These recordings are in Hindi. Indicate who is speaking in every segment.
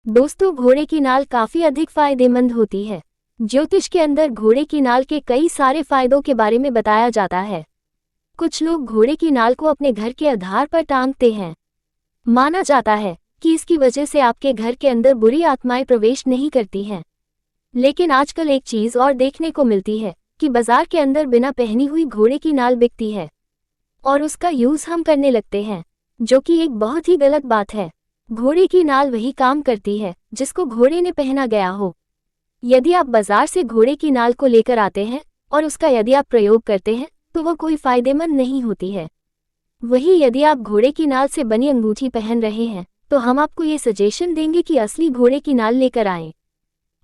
Speaker 1: दोस्तों, घोड़े की नाल काफी अधिक फायदेमंद होती है। ज्योतिष के अंदर घोड़े की नाल के कई सारे फायदों के बारे में बताया जाता है। कुछ लोग घोड़े की नाल को अपने घर के आधार पर टांगते हैं। माना जाता है कि इसकी वजह से आपके घर के अंदर बुरी आत्माएं प्रवेश नहीं करती हैं। लेकिन आजकल एक चीज और देखने को मिलती है कि बाजार के अंदर बिना पहनी हुई घोड़े की नाल बिकती है और उसका यूज हम करने लगते हैं, जो कि एक बहुत ही गलत बात है। घोड़े की नाल वही काम करती है जिसको घोड़े ने पहना गया हो। यदि आप बाजार से घोड़े की नाल को लेकर आते हैं और उसका यदि आप प्रयोग करते हैं तो वह कोई फायदेमंद नहीं होती है। वही यदि आप घोड़े की नाल से बनी अंगूठी पहन रहे हैं तो हम आपको ये सजेशन देंगे कि असली घोड़े की नाल लेकर आएं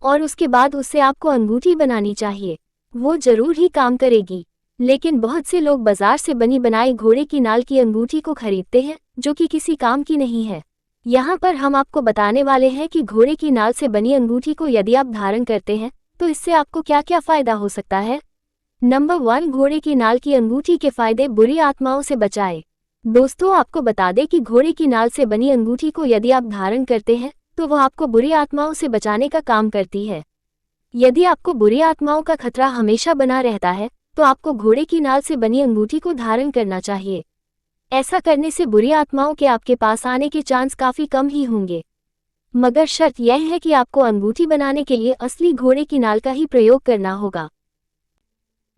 Speaker 1: और उसके बाद उससे आपको अंगूठी बनानी चाहिए। वो जरूर ही काम करेगी। लेकिन बहुत से लोग बाजार से बनी बनाई घोड़े की नाल की अंगूठी को खरीदते हैं, जो कि किसी काम की नहीं है। यहाँ पर हम आपको बताने वाले हैं कि घोड़े की नाल से बनी अंगूठी को यदि आप धारण करते हैं तो इससे आपको क्या क्या फायदा हो सकता है। नंबर 1, घोड़े की नाल की अंगूठी के फायदे। बुरी आत्माओं से बचाए। दोस्तों, आपको बता दें कि घोड़े की नाल से बनी अंगूठी को यदि आप धारण करते हैं तो वह आपको बुरी आत्माओं से बचाने का काम करती है। यदि आपको बुरी आत्माओं का खतरा हमेशा बना रहता है तो आपको घोड़े की नाल से बनी अंगूठी को धारण करना चाहिए। ऐसा करने से बुरी आत्माओं के आपके पास आने के चांस काफी कम ही होंगे, मगर शर्त यह है कि आपको अंगूठी बनाने के लिए असली घोड़े की नाल का ही प्रयोग करना होगा।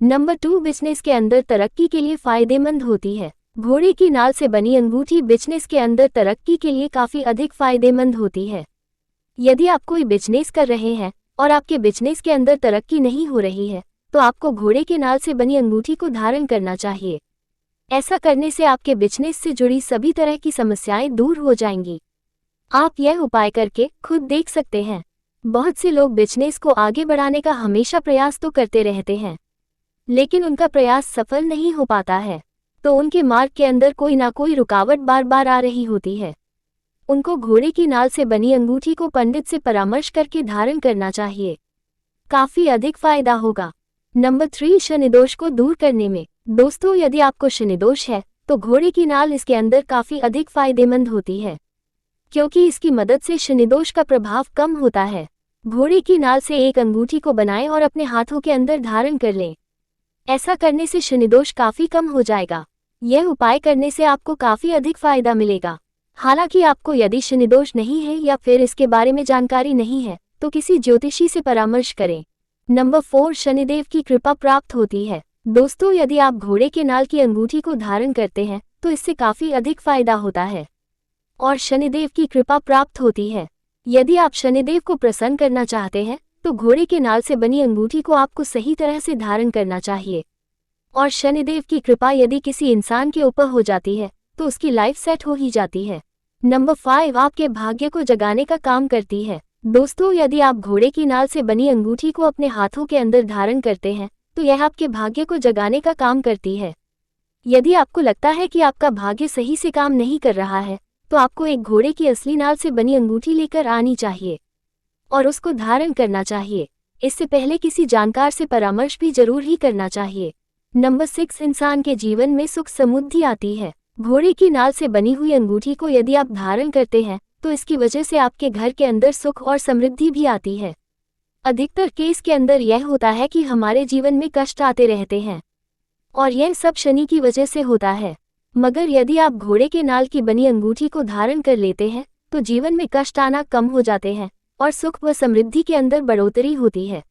Speaker 1: नंबर 2, बिजनेस के अंदर तरक्की के लिए फायदेमंद होती है। घोड़े की नाल से बनी अंगूठी बिजनेस के अंदर तरक्की के लिए काफी अधिक फायदेमंद होती है। यदि आप कोई बिजनेस कर रहे हैं और आपके बिजनेस के अंदर तरक्की नहीं हो रही है तो आपको घोड़े के नाल से बनी अंगूठी को धारण करना चाहिए। ऐसा करने से आपके बिजनेस से जुड़ी सभी तरह की समस्याएं दूर हो जाएंगी। आप यह उपाय करके खुद देख सकते हैं। बहुत से लोग बिजनेस को आगे बढ़ाने का हमेशा प्रयास तो करते रहते हैं, लेकिन उनका प्रयास सफल नहीं हो पाता है, तो उनके मार्ग के अंदर कोई ना कोई रुकावट बार बार आ रही होती है। उनको घोड़े की नाल से बनी अंगूठी को पंडित से परामर्श करके धारण करना चाहिए। काफी अधिक फायदा होगा। नंबर 3, शनिदोष को दूर करने में। दोस्तों, यदि आपको शनिदोष है तो घोड़े की नाल इसके अंदर काफी अधिक फायदेमंद होती है, क्योंकि इसकी मदद से शनिदोष का प्रभाव कम होता है। घोड़े की नाल से एक अंगूठी को बनाएं और अपने हाथों के अंदर धारण कर लें। ऐसा करने से शनिदोष काफी कम हो जाएगा। यह उपाय करने से आपको काफी अधिक फायदा मिलेगा। हालांकि आपको यदि शनिदोष नहीं है या फिर इसके बारे में जानकारी नहीं है तो किसी ज्योतिषी से परामर्श करें। नंबर 4, शनिदेव की कृपा प्राप्त होती है। दोस्तों, यदि आप घोड़े के नाल की अंगूठी को धारण करते हैं तो इससे काफी अधिक फायदा होता है और शनिदेव की कृपा प्राप्त होती है। यदि आप शनिदेव को प्रसन्न करना चाहते हैं तो घोड़े के नाल से बनी अंगूठी को आपको सही तरह से धारण करना चाहिए और शनिदेव की कृपा यदि किसी इंसान के ऊपर हो जाती है तो उसकी लाइफ सेट हो ही जाती है। नंबर 5, आपके भाग्य को जगाने का काम करती है। दोस्तों, यदि आप घोड़े की नाल से बनी अंगूठी को अपने हाथों के अंदर धारण करते हैं तो यह आपके भाग्य को जगाने का काम करती है। यदि आपको लगता है कि आपका भाग्य सही से काम नहीं कर रहा है तो आपको एक घोड़े की असली नाल से बनी अंगूठी लेकर आनी चाहिए और उसको धारण करना चाहिए। इससे पहले किसी जानकार से परामर्श भी जरूर ही करना चाहिए। नंबर 6, इंसान के जीवन में सुख समृद्धि आती है। घोड़े की नाल से बनी हुई अंगूठी को यदि आप धारण करते हैं तो इसकी वजह से आपके घर के अंदर सुख और समृद्धि भी आती है। अधिकतर केस के अंदर यह होता है कि हमारे जीवन में कष्ट आते रहते हैं और यह सब शनि की वजह से होता है, मगर यदि आप घोड़े के नाल की बनी अंगूठी को धारण कर लेते हैं तो जीवन में कष्ट आना कम हो जाते हैं और सुख व समृद्धि के अंदर बढ़ोतरी होती है।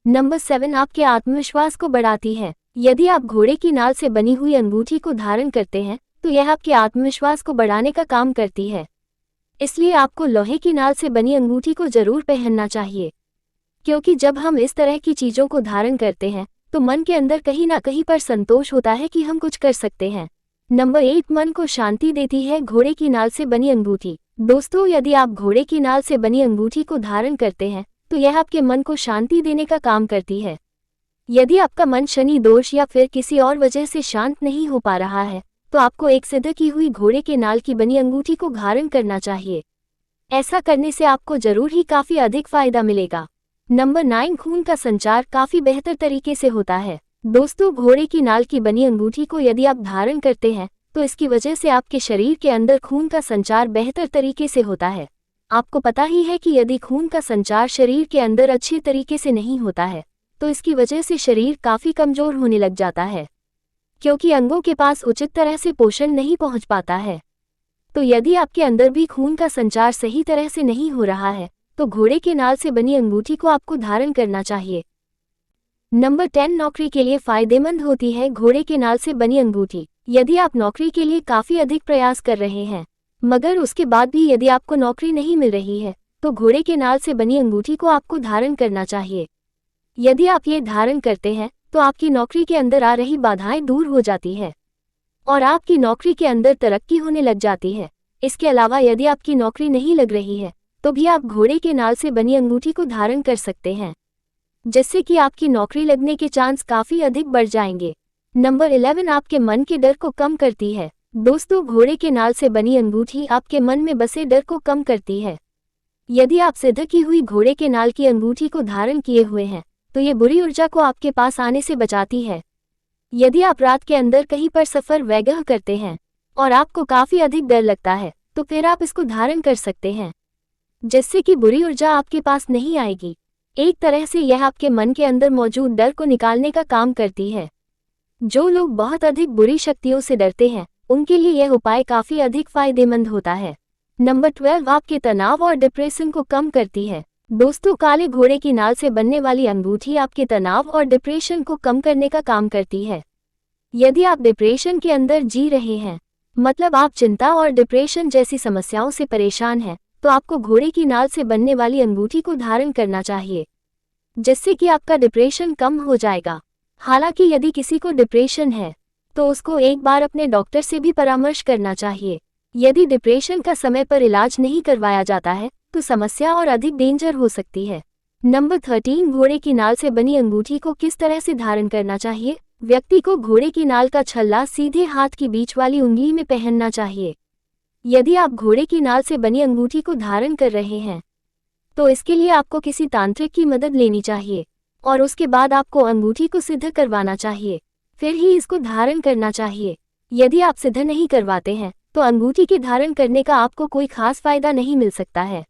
Speaker 1: नंबर 7, आपके आत्मविश्वास को बढ़ाती है। यदि आप घोड़े की नाल से बनी हुई अंगूठी को धारण करते हैं तो यह आपके आत्मविश्वास को बढ़ाने का काम करती है। इसलिए आपको लोहे की नाल से बनी अंगूठी को जरूर पहनना चाहिए, क्योंकि जब हम इस तरह की चीजों को धारण करते हैं तो मन के अंदर कहीं ना कहीं पर संतोष होता है कि हम कुछ कर सकते हैं। नंबर 8, मन को शांति देती है घोड़े की नाल से बनी अंगूठी। दोस्तों, यदि आप घोड़े की नाल से बनी अंगूठी को धारण करते हैं तो यह आपके मन को शांति देने का काम करती है। यदि आपका मन शनि दोष या फिर किसी और वजह से शांत नहीं हो पा रहा है तो आपको एक सिद्ध की हुई घोड़े के नाल की बनी अंगूठी को धारण करना चाहिए। ऐसा करने से आपको जरूर ही काफी अधिक फायदा मिलेगा। नंबर 9, खून का संचार काफी बेहतर तरीके से होता है। दोस्तों, घोड़े की नाल की बनी अंगूठी को यदि आप धारण करते हैं तो इसकी वजह से आपके शरीर के अंदर खून का संचार बेहतर तरीके से होता है। आपको पता ही है कि यदि खून का संचार शरीर के अंदर अच्छी तरीके से नहीं होता है तो इसकी वजह से शरीर काफ़ी कमज़ोर होने लग जाता है, क्योंकि अंगों के पास उचित तरह से पोषण नहीं पहुंच पाता है। तो यदि आपके अंदर भी खून का संचार सही तरह से नहीं हो रहा है तो घोड़े के नाल से बनी अंगूठी को आपको धारण करना चाहिए। नंबर 10, नौकरी के लिए फायदेमंद होती है घोड़े के नाल से बनी अंगूठी। यदि आप नौकरी के लिए काफ़ी अधिक प्रयास कर रहे हैं मगर उसके बाद भी यदि आपको नौकरी नहीं मिल रही है तो घोड़े के नाल से बनी अंगूठी को आपको धारण करना चाहिए। यदि आप ये धारण करते हैं तो आपकी नौकरी के अंदर आ रही बाधाएं दूर हो जाती है और आपकी नौकरी के अंदर तरक्की होने लग जाती है। इसके अलावा यदि आपकी नौकरी नहीं लग रही है तो भी आप घोड़े के नाल से बनी अंगूठी को धारण कर सकते हैं, जिससे कि आपकी नौकरी लगने के चांस काफ़ी अधिक बढ़ जाएंगे। नंबर 11, आपके मन के डर को कम करती है। दोस्तों, घोड़े के नाल से बनी अंगूठी आपके मन में बसे डर को कम करती है। यदि आप सिद्ध की हुई घोड़े के नाल की अंगूठी को धारण किए हुए हैं तो ये बुरी ऊर्जा को आपके पास आने से बचाती है। यदि आप रात के अंदर कहीं पर सफ़र वगैरह करते हैं और आपको काफ़ी अधिक डर लगता है तो फिर आप इसको धारण कर सकते हैं, जिससे कि बुरी ऊर्जा आपके पास नहीं आएगी। एक तरह से यह आपके मन के अंदर मौजूद डर को निकालने का काम करती है। जो लोग बहुत अधिक बुरी शक्तियों से डरते हैं उनके लिए यह उपाय काफ़ी अधिक फायदेमंद होता है। नंबर 12, आपके तनाव और डिप्रेशन को कम करती है। दोस्तों, काले घोड़े की नाल से बनने वाली अंगूठी आपके तनाव और डिप्रेशन को कम करने का काम करती है। यदि आप डिप्रेशन के अंदर जी रहे हैं, मतलब आप चिंता और डिप्रेशन जैसी समस्याओं से परेशान हैं, तो आपको घोड़े की नाल से बनने वाली अंगूठी को धारण करना चाहिए, जिससे कि आपका डिप्रेशन कम हो जाएगा। हालांकि यदि किसी को डिप्रेशन है तो उसको एक बार अपने डॉक्टर से भी परामर्श करना चाहिए। यदि डिप्रेशन का समय पर इलाज नहीं करवाया जाता है तो समस्या और अधिक डेंजर हो सकती है। नंबर 13, घोड़े की नाल से बनी अंगूठी को किस तरह से धारण करना चाहिए। व्यक्ति को घोड़े की नाल का छल्ला सीधे हाथ की बीच वाली उंगली में पहनना चाहिए। यदि आप घोड़े की नाल से बनी अंगूठी को धारण कर रहे हैं तो इसके लिए आपको किसी तांत्रिक की मदद लेनी चाहिए और उसके बाद आपको अंगूठी को सिद्ध करवाना चाहिए, फिर ही इसको धारण करना चाहिए। यदि आप सिद्ध नहीं करवाते हैं तो अंगूठी के धारण करने का आपको कोई खास फायदा नहीं मिल सकता है।